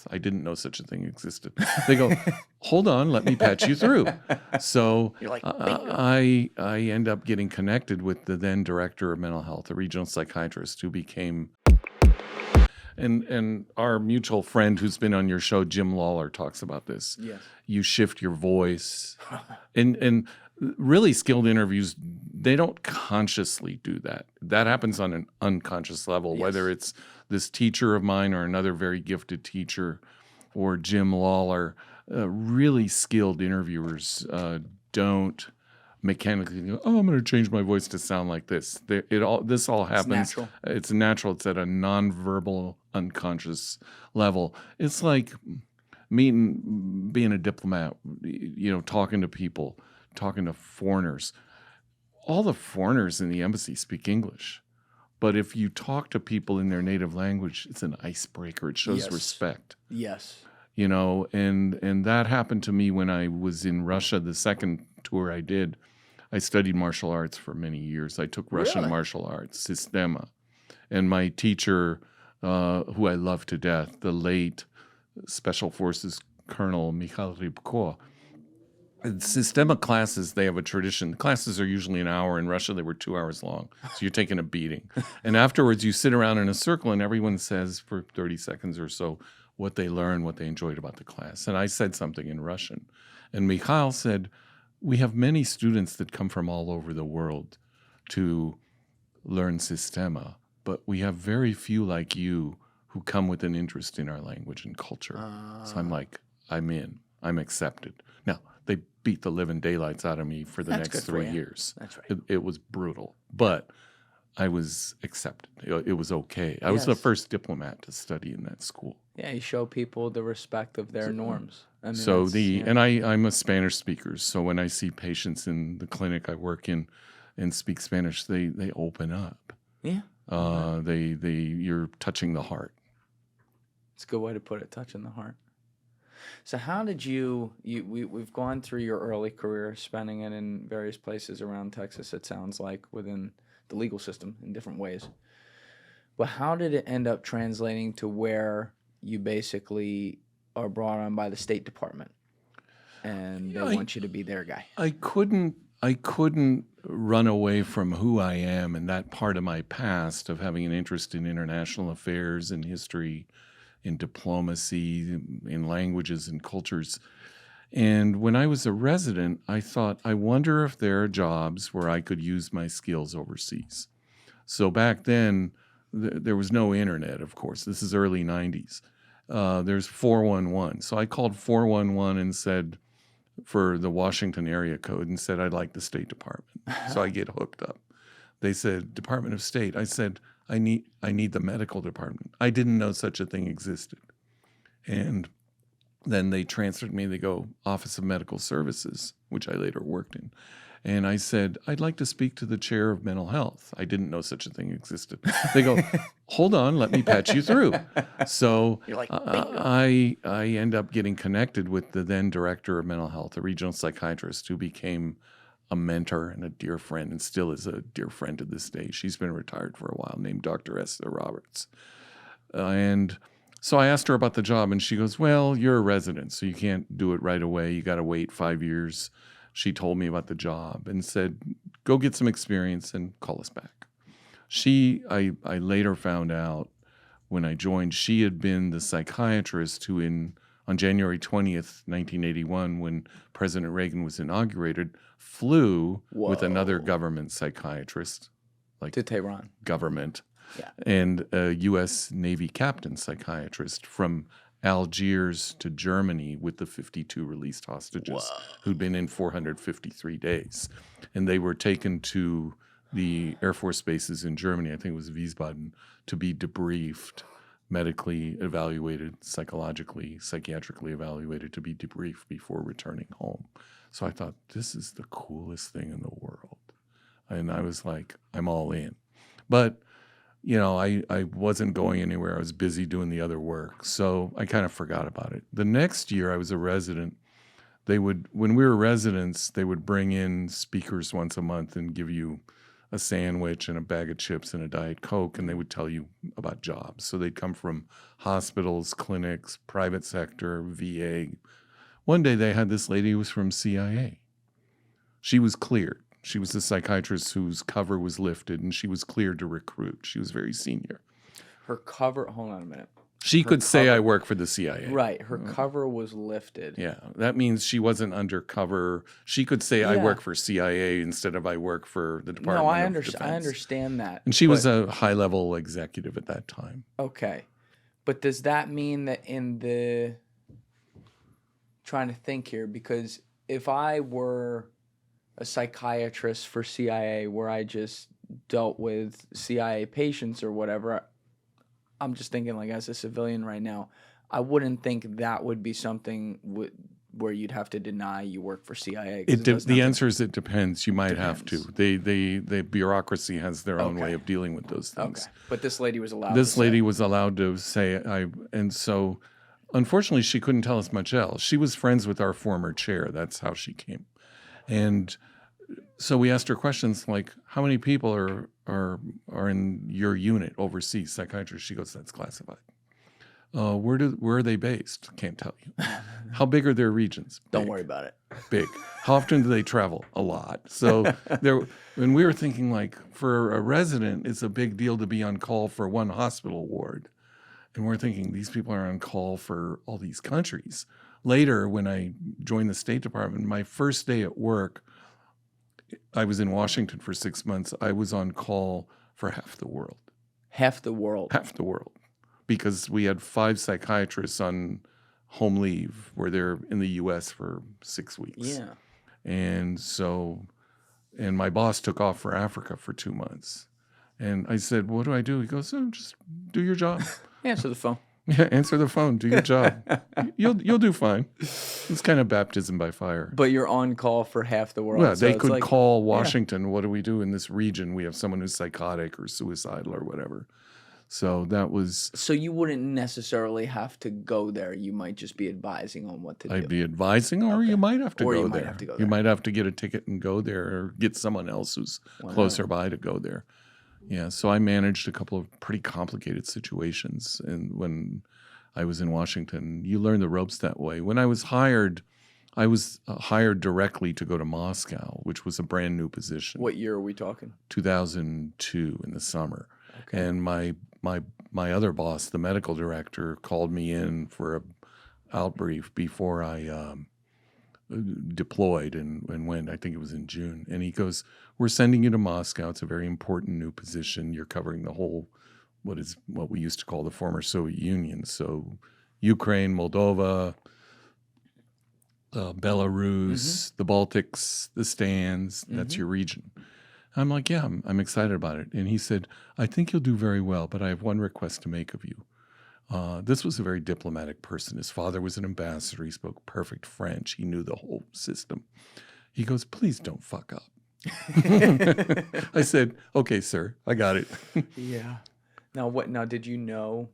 Health. I didn't know such a thing existed. They go, hold on, let me patch you through. So You're like, I end up getting connected with the then director of mental health, a regional psychiatrist who became, and our mutual friend who's been on your show, Jim Lawler, talks about this. Yes. You shift your voice. and really skilled interviews, they don't consciously do that. That happens on an unconscious level, Yes. whether it's this teacher of mine or another very gifted teacher or Jim Lawler. Really skilled interviewers don't mechanically go, oh, I'm going to change my voice to sound like this. This all happens. natural. It's natural. It's at a nonverbal, unconscious level. It's like being a diplomat, talking to people, talking to foreigners. All the foreigners in the embassy speak English. But if you talk to people in their native language, it's an icebreaker. It shows respect. Yes. And that happened to me when I was in Russia, the second tour I did. I studied martial arts for many years. I took Russian martial arts, Sistema. And my teacher, who I love to death, the late Special Forces Colonel Mikhail Rybko. Sistema classes, they have a tradition. The classes are usually an hour. In Russia, they were 2 hours long. So you're taking a beating. And afterwards, you sit around in a circle and everyone says for 30 seconds or so what they learned, what they enjoyed about the class. And I said something in Russian. And Mikhail said, we have many students that come from all over the world to learn Sistema, but we have very few like you who come with an interest in our language and culture. So I'm like, I'm in. I'm accepted. Now, they beat the living daylights out of me for the next 3 years. That's right. It was brutal, but I was accepted. It was okay. I was the first diplomat to study in that school. Yeah, you show people the respect of their norms. I mean, and I'm a Spanish speaker, so when I see patients in the clinic I work in and speak Spanish, they open up. Yeah. You're touching the heart. It's a good way to put it, touching the heart. So how did we've gone through your early career, spending it in various places around Texas, it sounds like, within the legal system in different ways. But how did it end up translating to where you basically are brought on by the State Department and they want you to be their guy? I couldn't run away from who I am and that part of my past of having an interest in international affairs and history, in diplomacy, in languages and cultures. And when I was a resident, I thought, I wonder if there are jobs where I could use my skills overseas. So back then, there was no internet, of course. This is early 90s. There's 411. So I called 411 and said, for the Washington area code, and said, I'd like the State Department. So I get hooked up. They said, Department of State. I said, I need the medical department. I didn't know such a thing existed. And then they transferred me. They go, Office of Medical Services, which I later worked in. And I said, I'd like to speak to the chair of mental health. I didn't know such a thing existed. They go, hold on, let me patch you through. So You're like, I end up getting connected with the then director of mental health, a regional psychiatrist who became a mentor and a dear friend and still is a dear friend to this day. She's been retired for a while, named Dr. Esther Roberts. And so I asked her about the job, and she goes, well, you're a resident, so you can't do it right away. You got to wait 5 years. She told me about the job and said, go get some experience and call us back. I later found out when I joined, she had been the psychiatrist who on January 20th, 1981, when President Reagan was inaugurated, flew with another government psychiatrist, like to Tehran. Government, Yeah. and a U.S. Navy captain psychiatrist from Algiers to Germany with the 52 released hostages who'd been in 453 days. And they were taken to the Air Force bases in Germany, I think it was Wiesbaden, to be debriefed, medically evaluated, psychologically, psychiatrically evaluated, to be debriefed before returning home. So I thought, this is the coolest thing in the world. And I was like, I'm all in. But I wasn't going anywhere. I was busy doing the other work. So I kind of forgot about it. The next year I was a resident. When we were residents, they would bring in speakers once a month and give you a sandwich and a bag of chips and a Diet Coke, and they would tell you about jobs. So they'd come from hospitals, clinics, private sector, VA. One day they had this lady who was from CIA. She was cleared. She was the psychiatrist whose cover was lifted, and she was cleared to recruit. She was very senior. Her cover, hold on a minute. She Her could say, cover- I work for the CIA. Right. Her cover was lifted. Yeah, that means she wasn't undercover. She could say, I Yeah. work for CIA instead of I work for the Department No, I of understand. I Defense. understand that. And she was but- a high-level executive at that time. Okay. But does that mean that trying to think here, because if I were a psychiatrist for CIA where I just dealt with CIA patients or whatever, I'm just thinking like as a civilian right now, I wouldn't think that would be something where you'd have to deny you work for CIA. 'Cause The answer is it depends. You might have to. Depends. The bureaucracy has their own way Okay. of dealing with those Okay. things. But this lady was allowed This to lady say, was allowed to say, and so unfortunately she couldn't tell us much else. She was friends with our former chair. That's how she came. And so we asked her questions like, how many people are in your unit overseas, psychiatrists? She goes, that's classified. Where are they based? Can't tell you. How big are their regions? don't Big. worry about it. Big. How often do they travel? A lot. So when we were thinking like for a resident, it's a big deal to be on call for one hospital ward. And we're thinking these people are on call for all these countries. Later, when I joined the State Department, my first day at work, I was in Washington for 6 months. I was on call for half the world. Half the world. Half the world. Because we had 5 psychiatrists on home leave where they're in the U.S. for 6 weeks. Yeah. And so, and my boss took off for Africa for 2 months. And I said, what do I do? He goes, oh, just do your job. Answer the phone. Yeah, answer the phone, do your job. You'll do fine. It's kind of baptism by fire. But you're on call for half the world. Well, so they it's could like, call Washington, what do we do in this region? We have someone who's psychotic or suicidal or whatever. So that was... So you wouldn't necessarily have to go there. You might just be advising on what to I'd do. be advising, or you might have to Or go you there. might have to go You there. might have to get a ticket and go there, or get someone else who's closer by to go there. Yeah, so I managed a couple of pretty complicated situations, and when I was in Washington, you learn the ropes that way. When I was hired directly to go to Moscow, which was a brand new position. What year are we talking? 2002 in the summer. Okay. And my other boss, the medical director, called me in for a outbrief before I deployed and went. I think it was in June. And he goes, we're sending you to Moscow. It's a very important new position. You're covering the whole, what we used to call the former Soviet Union. So Ukraine, Moldova, Belarus, the Baltics, the Stans, that's your region. I'm like, yeah, I'm excited about it. And he said, I think you'll do very well, but I have one request to make of you. This was a very diplomatic person. His father was an ambassador. He spoke perfect French. He knew the whole system. He goes, please don't fuck up. I said, okay, sir, I got it. Yeah. Now, did you know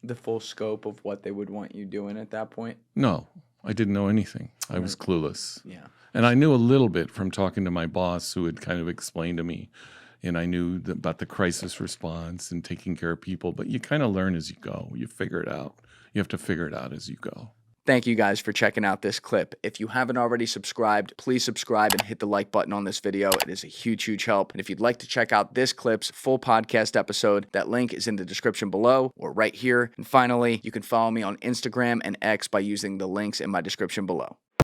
the full scope of what they would want you doing at that point? No, I didn't know anything. I was clueless. Yeah. And I knew a little bit from talking to my boss who had kind of explained to me, and I knew about the crisis response and taking care of people, but you kind of learn as you go. You figure it out. You have to figure it out as you go. Thank you guys for checking out this clip. If you haven't already subscribed, please subscribe and hit the like button on this video. It is a huge, huge help. And if you'd like to check out this clip's full podcast episode, that link is in the description below or right here. And finally, you can follow me on Instagram and X by using the links in my description below.